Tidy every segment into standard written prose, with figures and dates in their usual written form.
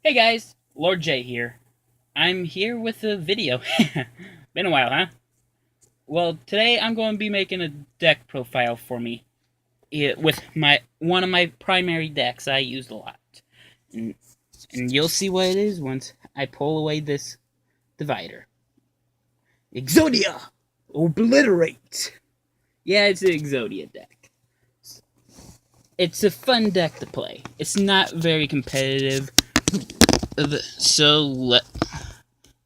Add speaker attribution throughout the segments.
Speaker 1: Hey guys, Lord J here. I'm here with a video. Been a while, huh? Well, today I'm going to be making a deck profile for me with my one of my primary decks I used a lot. And, and you'll see what it is once I pull away this divider. Exodia! Obliterate! Yeah, it's an Exodia deck. It's a fun deck to play. It's not very competitive, so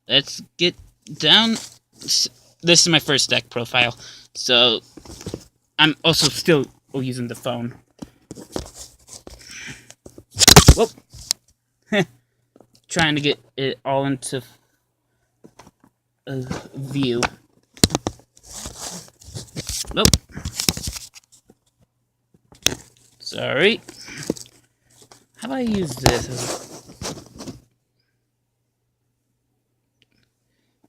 Speaker 1: let's get down. This is my first deck profile, so I'm also still using the phone. Whoop! Trying to get it all into view. Nope. Sorry. How about I use this?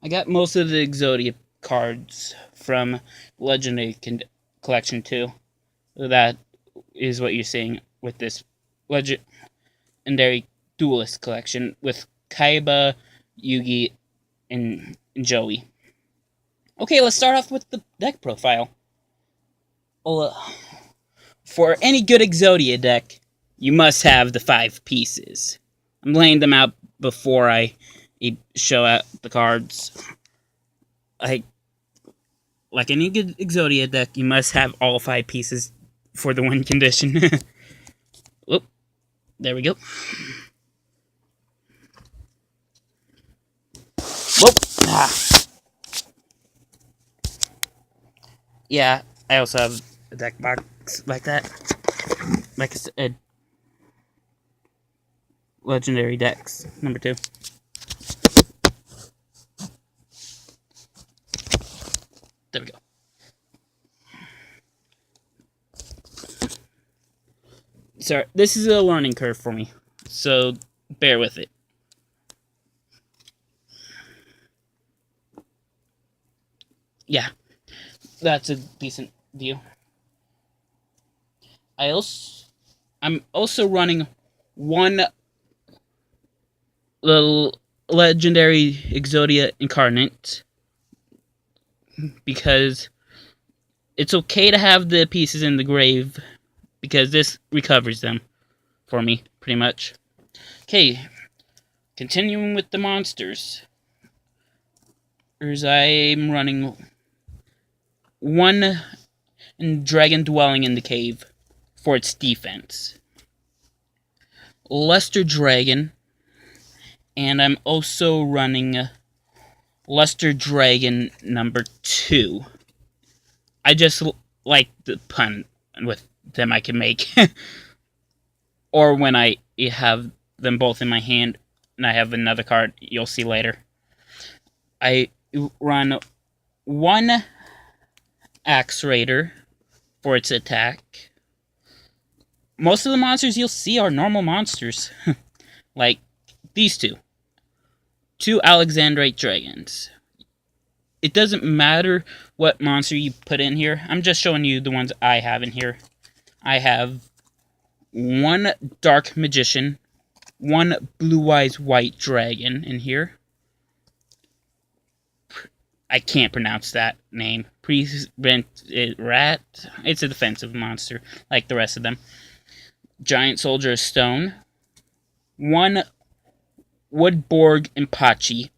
Speaker 1: I got most of the Exodia cards from Legendary Collection 2. That is what you're seeing with this Legendary Duelist Collection with Kaiba, Yugi, and Joey. Okay, let's start off with the deck profile. For any good Exodia deck, you must have the 5 pieces. I'm laying them out before I show out the cards. Like any good Exodia deck, you must have all 5 pieces for the win condition. Whoop. There we go. Whoop. Yeah, I also have a deck box like that. Like I said, Legendary Decks, number 2. There we go. Sorry, this is a learning curve for me, so bear with it. Yeah, that's a decent view. I'm also running one little Legendary Exodia Incarnate because it's okay to have the pieces in the grave because this recovers them for me, pretty much. Okay, continuing with the monsters. I'm running one Dragon Dwelling in the Cave for its defense. Luster Dragon, and I'm also running Luster Dragon number 2. I just like the pun with them I can make. Or when I have them both in my hand and I have another card you'll see later. I run one Axe Raider for its attack. Most of the monsters you'll see are normal monsters. Like these two. 2 Alexandrite Dragons. It doesn't matter what monster you put in here. I'm just showing you the ones I have in here. I have 1 Dark Magician, 1 Blue Eyes White Dragon in here. I can't pronounce that name. Prevent Rat. It's a defensive monster, like the rest of them. Giant Soldier of Stone. 1 Woodborg Impachi.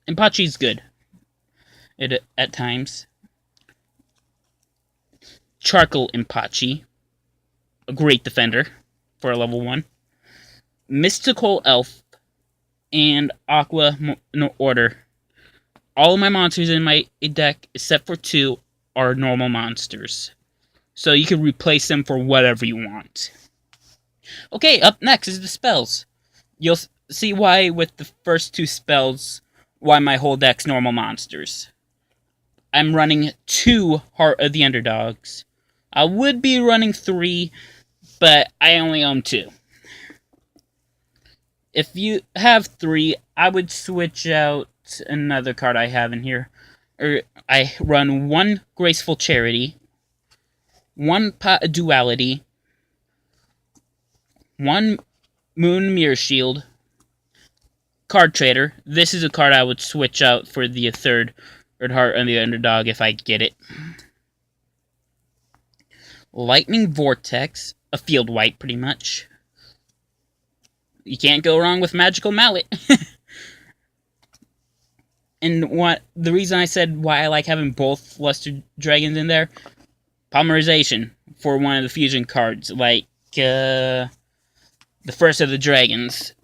Speaker 1: Impachi's good at times. Charcoal Impachi. A great defender for a level 1. Mystical Elf. And Aqua Order. All of my monsters in my deck, except for 2, are normal monsters. So you can replace them for whatever you want. Okay, up next is the spells. You'll see why with the first 2 spells, why my whole deck's normal monsters. I'm running 2 Heart of the Underdogs. I would be running 3, but I only own 2. If you have 3, I would switch out another card I have in here. I run 1 Graceful Charity, 1 Pot of Duality, 1 Moon Mirror Shield. Card Trader. This is a card I would switch out for the third heart and the underdog if I get it. Lightning Vortex. A field wipe, pretty much. You can't go wrong with Magical Mallet. And what the reason I said why I like having both Luster Dragons in there, polymerization for one of the fusion cards, like the first of the dragons.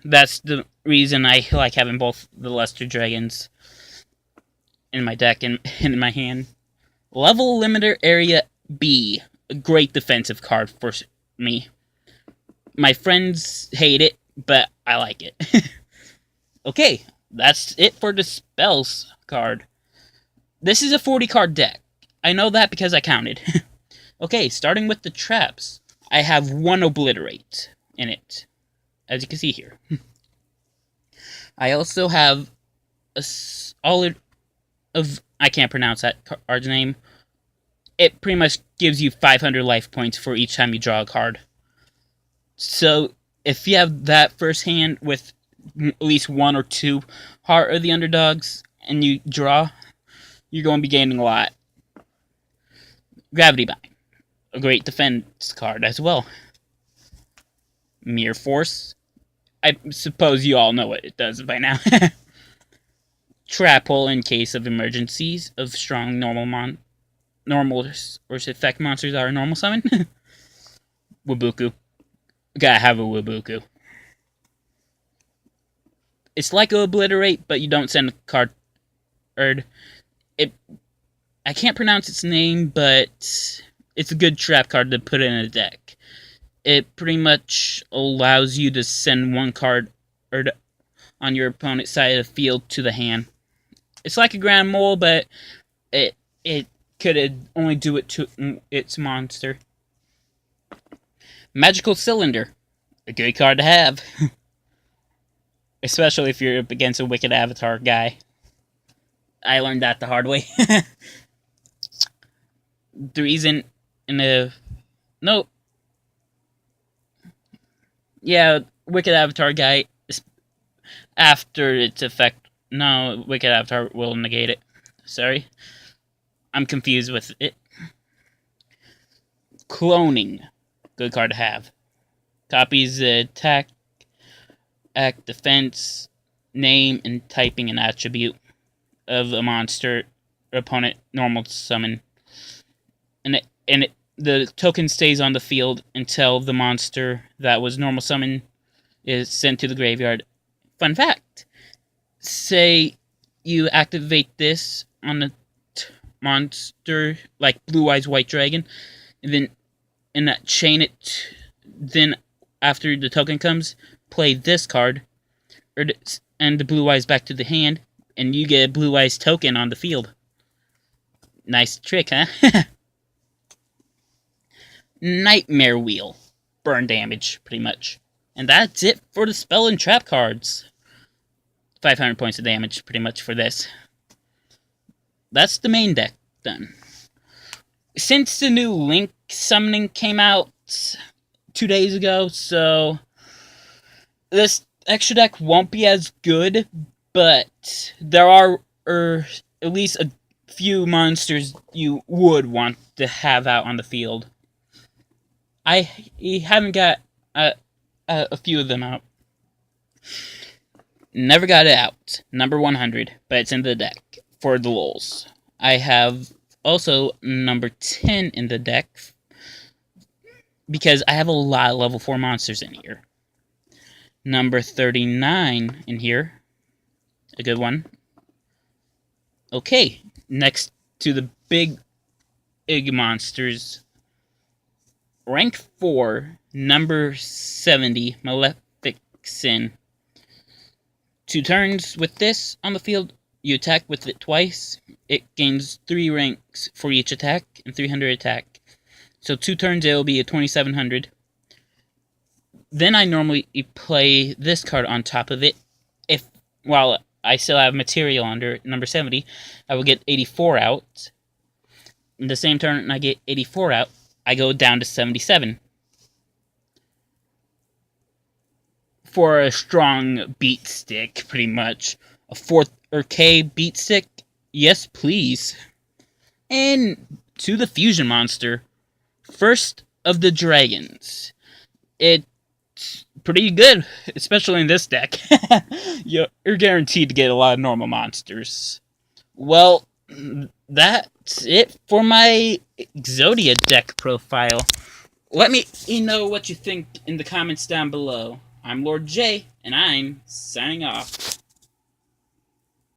Speaker 1: That's the reason I like having both the Luster Dragons in my deck and in my hand. Level Limiter Area B, a great defensive card for me. My friends hate it, but I like it. Okay, that's it for the spells card. This is a 40 card deck. I know that because I counted. Okay, starting with the traps. I have one Obliterate in it, as you can see here. I also have a solid of... I can't pronounce that card's name. It pretty much gives you 500 life points for each time you draw a card. So, if you have that first hand with at least one or two Heart of the Underdogs, and you draw, you're going to be gaining a lot. Gravity Bind. A great defense card as well. Mirror Force. I suppose you all know what it does by now. Trap Hole in case of emergencies of strong normal or effect monsters are normal summon. Wabuku. Gotta have a Wabuku. It's like Obliterate, but you don't send a card. I can't pronounce its name, but it's a good trap card to put in a deck. It pretty much allows you to send one card on your opponent's side of the field to the hand. It's like a Grand Mole, but it could only do it to its monster. Magical Cylinder. A good card to have. Especially if you're up against a Wicked Avatar guy. I learned that the hard way. The reason in the... No. Yeah, Wicked Avatar guy, after its effect... No, Wicked Avatar will negate it. Sorry. I'm confused with it. Cloning. Good card to have. Copies the attack, act, defense, name, and typing an attribute of a monster or opponent normal summon. The token stays on the field until the monster that was normal summon is sent to the graveyard. Fun fact. Say you activate this on a monster like Blue Eyes White Dragon, and then chain it. Then after the token comes, play this card, and the Blue Eyes back to the hand, and you get a Blue Eyes token on the field. Nice trick, huh? Nightmare Wheel. Burn damage, pretty much. And that's it for the spell and trap cards. 500 points of damage, pretty much, for this. That's the main deck done. Since the new Link summoning came out 2 days ago, so this extra deck won't be as good, but there are at least a few monsters you would want to have out on the field. I haven't got a few of them out. Never got it out. Number 100, but it's in the deck for the lulz. I have also number 10 in the deck because I have a lot of level 4 monsters in here. Number 39 in here. A good one. Okay, next to the big monsters. Rank 4, number 70, Malefic Sin. 2 turns with this on the field. You attack with it twice. It gains 3 ranks for each attack and 300 attack. So 2 turns it will be a 2700. Then I normally play this card on top of it. While I still have material under number 70, I will get 84 out. In the same turn I get 84 out, I go down to 77. for a strong beat stick, pretty much. A 4K beat stick? Yes, please. And to the fusion monster. First of the dragons. It's pretty good, especially in this deck. You're guaranteed to get a lot of normal monsters. Well, that's it for my Exodia deck profile. Let me know what you think in the comments down below. I'm Lord J, and I'm signing off.